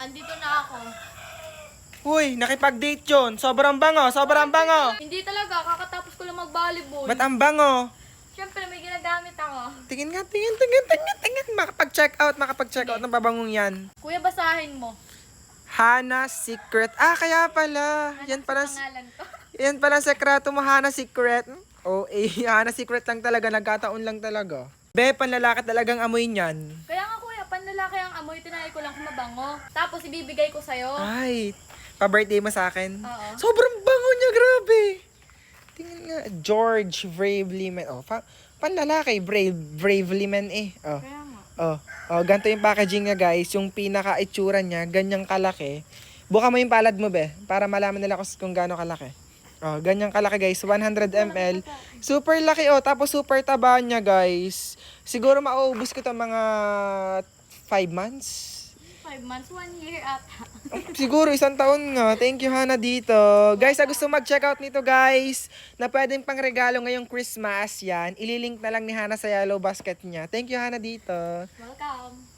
andito na ako. Uy, nakipag-date yun. Sobrang bango, sobrang bango. Hindi talaga, kakatapos ko lang mag-volleyball. Ba't ang bango? Siyempre, may ginagamit ako. Tingin nga, tingin. Makapag-check out ng babangong yan. Kuya, basahin mo. Hana Secret. Ah, kaya pala. Yan pala, Pangalan ko. yan pala ang sekreto mo, Hana Secret. Oh, Hana Secret lang talaga. Nagkataon lang talaga. Be, panlalaki talagang amoy niyan. Kaya nga kuya, panlalaki ang amoy, tinay ko lang kung mabango. Tapos ibibigay ko sa'yo. Ay, pa-birthday mo sa akin? Oo. Sobrang bango niya, grabe. Tingnan nga, George Bravely Man. Oh, panlalaki, Bravely Man eh. Oh. Kaya nga. Oh, ganito yung packaging niya, guys. Yung pinaka-itsura niya, ganyang kalaki. Buka mo yung palad mo, be, para malaman nila kung gaano kalaki. Oh, ganyang kalaki, guys. 100 ml. Super laki, oh. Tapos super taba niya, guys. Siguro mauubos ko to mga 5 months. 5 months, 1 year ata. Siguro 1 taon nga. Thank you, Hana, dito. Guys, gusto mag-check out nito, guys, na pwedeng pang regalo ngayong Christmas, yan. Ililink na lang ni Hana sa yellow basket niya. Thank you, Hana, dito. Welcome.